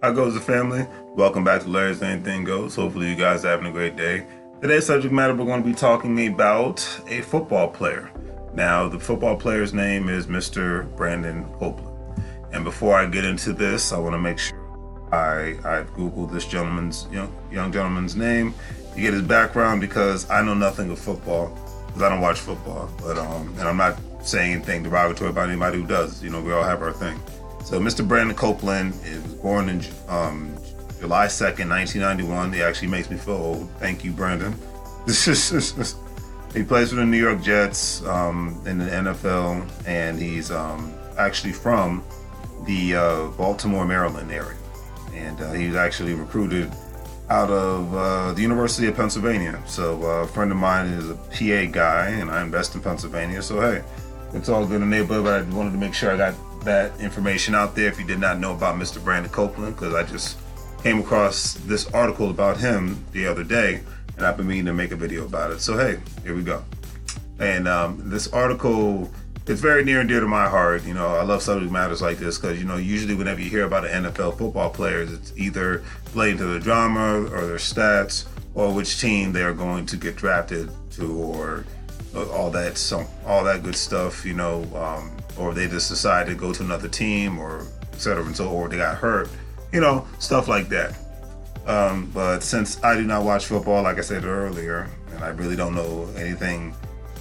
How goes the family? Welcome back to Larry's Anything Goes. Hopefully you guys are having a great day. Today's subject matter, we're going to be talking about a football player. Now, the football player's name is Mr. Brennan Copeland. And before I get into this, I want to make sure I've Googled this gentleman's young gentleman's name to get his background, because I know nothing of football, because I don't watch football. But and I'm not saying anything derogatory about anybody who does. We all have our thing. So Mr. Brennan Copeland was born in July 2nd, 1991. He actually makes me feel old. Thank you, Brandon. He plays for the New York Jets in the NFL, and he's actually from the Baltimore, Maryland area. And he was actually recruited out of the University of Pennsylvania. So a friend of mine is a PA guy, and I invest in Pennsylvania. So hey, it's all good in the neighborhood, but I wanted to make sure I got that information out there if you did not know about Mr. Brennan Copeland, because I just came across this article about him the other day, and I've been meaning to make a video about it. So hey, here we go. And this article is very near and dear to my heart. I love subject matters like this because, usually whenever you hear about an NFL football players, it's either related to their drama or their stats or which team they're going to get drafted to, or all that good stuff, or they just decide to go to another team, or et cetera, and so, or they got hurt, stuff like that. But since I do not watch football, like I said earlier, and I really don't know anything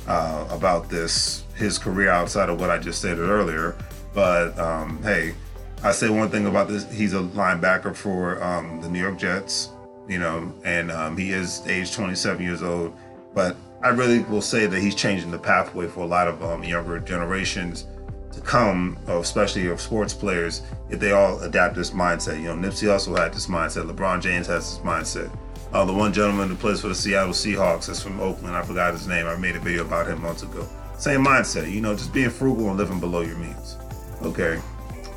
about his career outside of what I just stated earlier. But hey, I say one thing about this: he's a linebacker for the New York Jets, and he is age 27 years old. But I really will say that he's changing the pathway for a lot of younger generations to come, especially of sports players, if they all adapt this mindset. Nipsey Hussle had this mindset. LeBron James has this mindset. The one gentleman who plays for the Seattle Seahawks is from Oakland. I forgot his name. I made a video about him months ago. Same mindset, just being frugal and living below your means. Okay.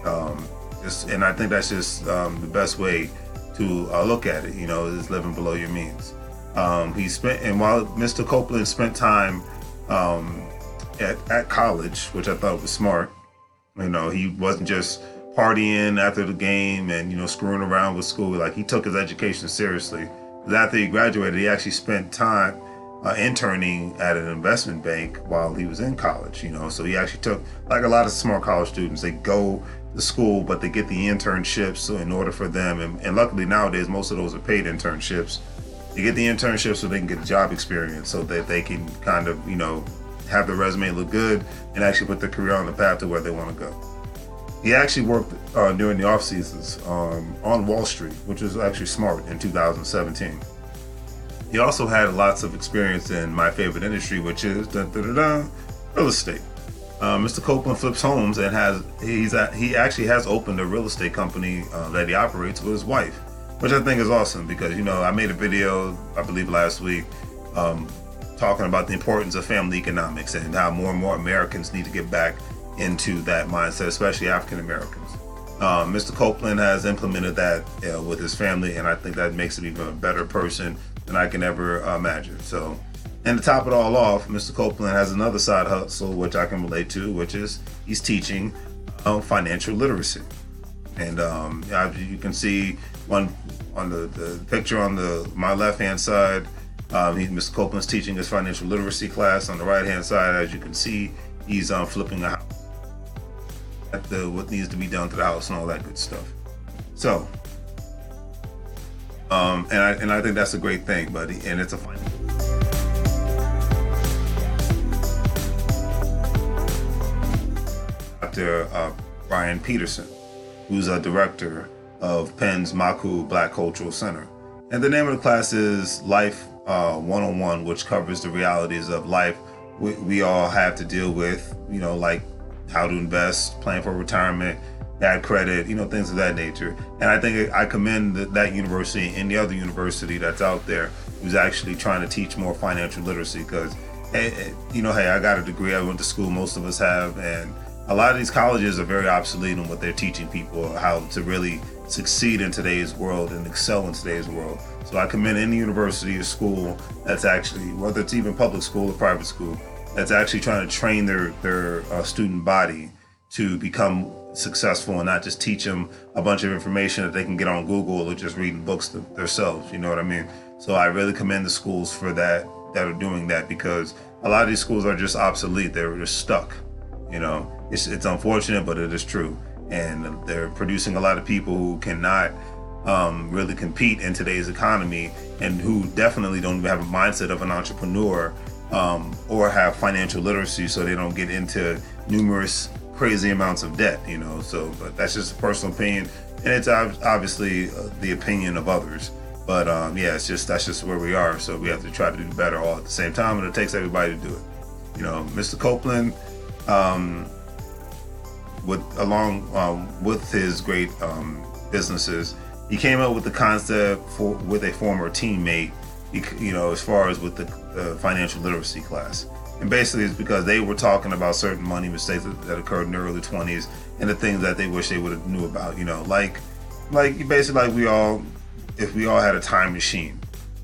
And I think that's just the best way to look at it, is living below your means. While Mr. Copeland spent time at college, which I thought was smart, he wasn't just partying after the game and, screwing around with school. Like, he took his education seriously. After he graduated, he actually spent time interning at an investment bank while he was in college, so he actually took, like a lot of smart college students, they go to school, but they get the internships. So in order for them, and luckily nowadays, most of those are paid internships, you get the internship so they can get job experience, so that they can kind of, have their resume look good and actually put their career on the path to where they want to go. He actually worked during the off seasons on Wall Street, which was actually smart, in 2017. He also had lots of experience in my favorite industry, which is real estate. Mr. Copeland flips homes, and he actually has opened a real estate company that he operates with his wife, which I think is awesome because, I made a video, I believe last week, talking about the importance of family economics and how more and more Americans need to get back into that mindset, especially African Americans. Mr. Copeland has implemented that with his family, and I think that makes him even a better person than I can ever imagine. So, and to top it all off, Mr. Copeland has another side hustle, which I can relate to, which is he's teaching financial literacy. And you can see on the picture on my left-hand side, Mr. Copeland's teaching his financial literacy class. On the right-hand side, as you can see, he's flipping a house, what needs to be done to the house and all that good stuff. So, and I think that's a great thing, buddy. And it's a fun. Dr. Brian Peterson, who's a director of Penn's Maku Black Cultural Center. And the name of the class is Life 101, which covers the realities of life we all have to deal with, like how to invest, plan for retirement, bad credit, things of that nature. And I think I commend that university and any other university that's out there who's actually trying to teach more financial literacy, because, hey, I got a degree, I went to school, most of us have, and a lot of these colleges are very obsolete in what they're teaching people, how to really succeed in today's world and excel in today's world. So I commend any university or school that's actually, whether it's even public school or private school, that's actually trying to train their student body to become successful and not just teach them a bunch of information that they can get on Google or just reading books themselves. You know what I mean? So I really commend the schools for that are doing that, because a lot of these schools are just obsolete. They're just stuck. You know, it's unfortunate, but it is true. And they're producing a lot of people who cannot really compete in today's economy, and who definitely don't have a mindset of an entrepreneur, or have financial literacy, so they don't get into numerous crazy amounts of debt, you know. So, but that's just a personal opinion, and it's obviously the opinion of others. But yeah, that's just where we are. So we have to try to do better all at the same time, and it takes everybody to do it. You know, Mr. Copeland, with his great businesses, he came up with the concept with a former teammate, you know, as far as with the financial literacy class. And basically it's because they were talking about certain money mistakes that occurred in the early 20s, and the things that they wish they would have knew about, you know, like basically like if we all had a time machine,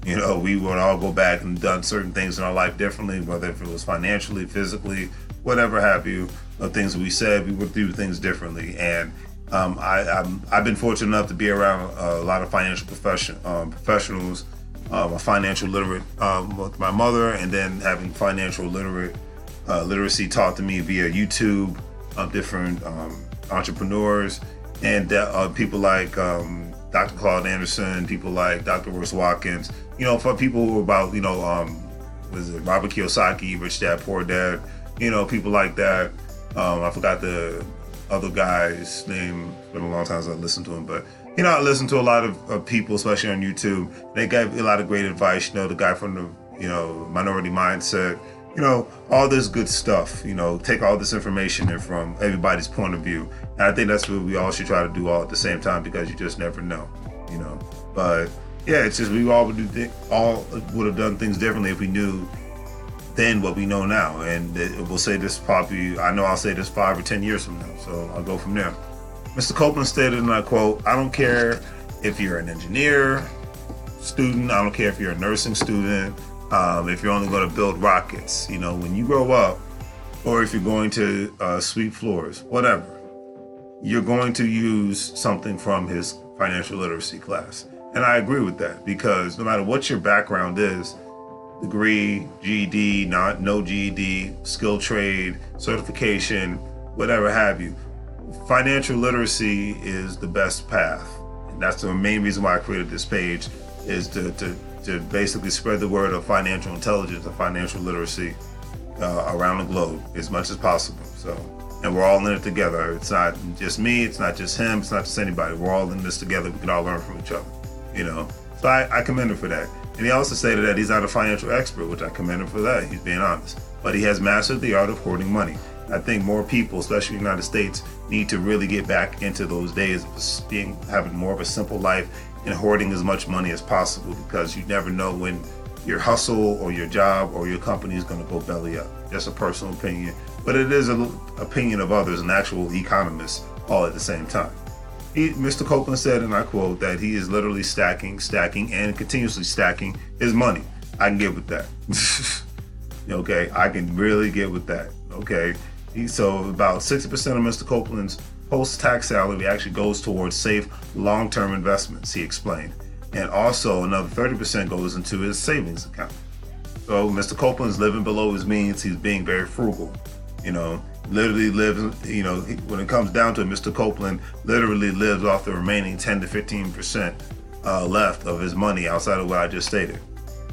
you know, we would all go back and done certain things in our life differently, whether if it was financially, physically, whatever have you, or things we said, we would do things differently. And I've been fortunate enough to be around a lot of financial professionals, a financial literate with my mother, and then having financial literacy taught to me via YouTube of different entrepreneurs, and people like Dr. Claude Anderson, people like Dr. Royce Watkins, you know, for people who are about, you know, was it Robert Kiyosaki, Rich Dad Poor Dad, you know, people like that. I forgot the other guy's name. It's been a long time since I listened to him, but you know, I listen to a lot of people, especially on YouTube. They gave a lot of great advice. You know, the guy from the, you know, Minority Mindset, you know, all this good stuff. You know, take all this information in from everybody's point of view. And I think that's what we all should try to do all at the same time, because you just never know, you know. But yeah, it's just we all would have done things differently if we knew then what we know now. And we'll say this probably, I know I'll say this 5 or 10 years from now. So I'll go from there. Mr. Copeland stated, and I quote, "I don't care if you're an engineer student, I don't care if you're a nursing student, if you're only going to build rockets, you know, when you grow up, or if you're going to sweep floors, whatever, you're going to use something from his financial literacy class." And I agree with that, because no matter what your background is, degree, GED, no GED, skill trade, certification, whatever have you, financial literacy is the best path. And that's the main reason why I created this page, is to basically spread the word of financial intelligence and financial literacy around the globe as much as possible. So, and we're all in it together. It's not just me, it's not just him, it's not just anybody. We're all in this together. We can all learn from each other, you know. So I commend him for that. And he also stated that he's not a financial expert, which I commend him for that. He's being honest. But he has mastered the art of hoarding money. I think more people, especially in the United States, need to really get back into those days of having more of a simple life and hoarding as much money as possible, because you never know when your hustle or your job or your company is going to go belly up. That's a personal opinion, but it is an opinion of others and actual economists all at the same time. Mr. Copeland said, and I quote, that he is literally stacking, and continuously stacking his money. I can get with that. Okay, I can really get with that. Okay, so about 60% of Mr. Copeland's post-tax salary actually goes towards safe long-term investments, he explained. And also another 30% goes into his savings account. So Mr. Copeland's living below his means. He's being very frugal, you know. Literally lives, you know, when it comes down to it, Mr. Copeland literally lives off the remaining 10 to 15% left of his money outside of what I just stated.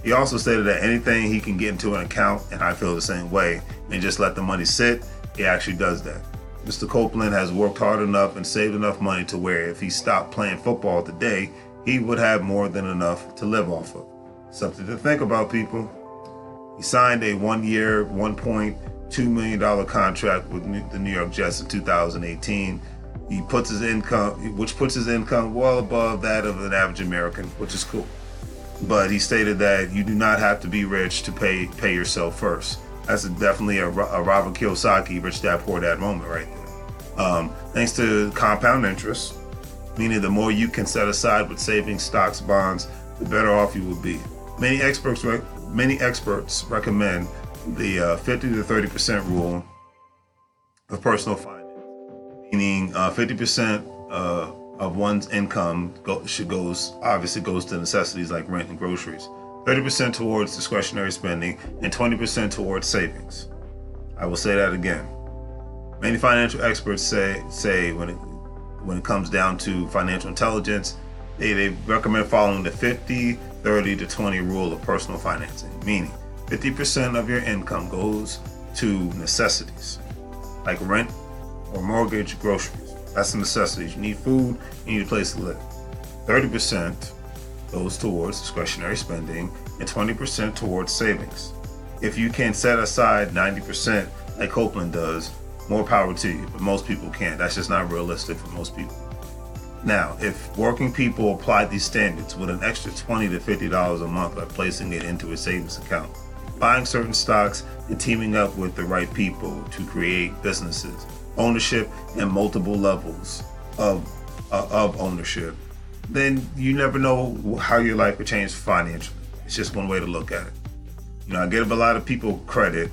He also stated that anything he can get into an account, and I feel the same way, and just let the money sit, he actually does that. Mr. Copeland has worked hard enough and saved enough money to where if he stopped playing football today, he would have more than enough to live off of. Something to think about, people. He signed a 1-year, $1.2 million contract with the New York Jets in 2018. He puts his income, which puts his income well above that of an average American, which is cool. But he stated that you do not have to be rich to pay yourself first. That's definitely a Robert Kiyosaki, Rich Dad Poor Dad moment right there. Thanks to compound interest, meaning the more you can set aside with savings, stocks, bonds, the better off you will be. Many experts recommend the 50 to 30% rule of personal finance. meaning 50% of one's income obviously goes to necessities like rent and groceries, 30% towards discretionary spending, and 20% towards savings. I will say that again. Many financial experts say when it comes down to financial intelligence, they recommend following the 50, 30 to 20 rule of personal financing, meaning 50% of your income goes to necessities like rent or mortgage, groceries. That's the necessities. You need food, you need a place to live. 30% goes towards discretionary spending and 20% towards savings. If you can set aside 90% like Copeland does, more power to you, but most people can't. That's just not realistic for most people. Now, if working people apply these standards with an extra $20 to $50 a month by placing it into a savings account, buying certain stocks, and teaming up with the right people to create businesses, ownership, and multiple levels of ownership, then you never know how your life could change financially. It's just one way to look at it. I give a lot of people credit,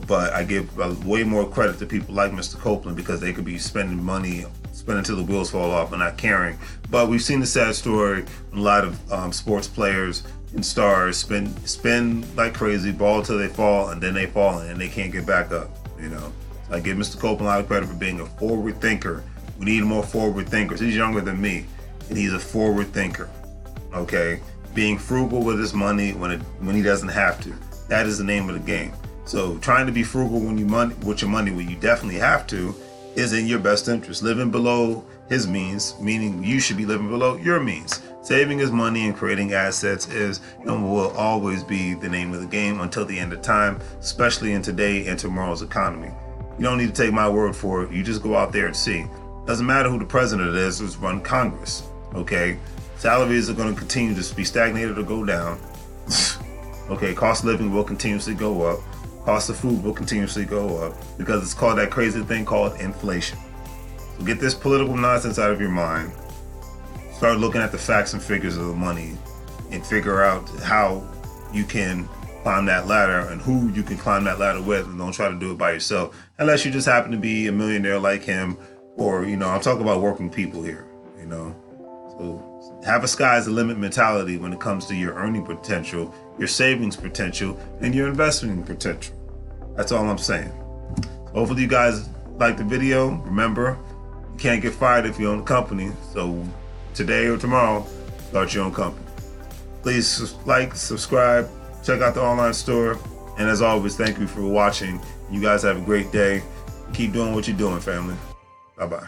but I give way more credit to people like Mr. Copeland because they could be spending until the wheels fall off and not caring. But we've seen the sad story. A lot of sports players and stars spend like crazy, ball till they fall, and then they fall and they can't get back up. So I give Mr. Copeland a lot of credit for being a forward thinker. We need more forward thinkers. He's younger than me, and he's a forward thinker. Okay, being frugal with his money when he doesn't have to. That is the name of the game. So trying to be frugal with your money when you definitely have to is in your best interest. Living below his means, meaning you should be living below your means. Saving his money and creating assets is and will always be the name of the game until the end of time, especially in today and tomorrow's economy. You don't need to take my word for it. You just go out there and see. Doesn't matter who the president is who's run Congress, okay? Salaries are going to continue to be stagnated or go down. Okay, cost of living will continuously go up. Cost of food will continuously go up because it's called that crazy thing called inflation. So get this political nonsense out of your mind. Start looking at the facts and figures of the money and figure out how you can climb that ladder and who you can climb that ladder with, and don't try to do it by yourself unless you just happen to be a millionaire like him, or I'm talking about working people here. So have a sky's the limit mentality when it comes to your earning potential, your savings potential, and your investing potential. That's all I'm saying. So hopefully you guys like the video. Remember, you can't get fired if you own a company. So today or tomorrow, start your own company. Please like, subscribe, check out the online store. And as always, thank you for watching. You guys have a great day. Keep doing what you're doing, family. Bye-bye.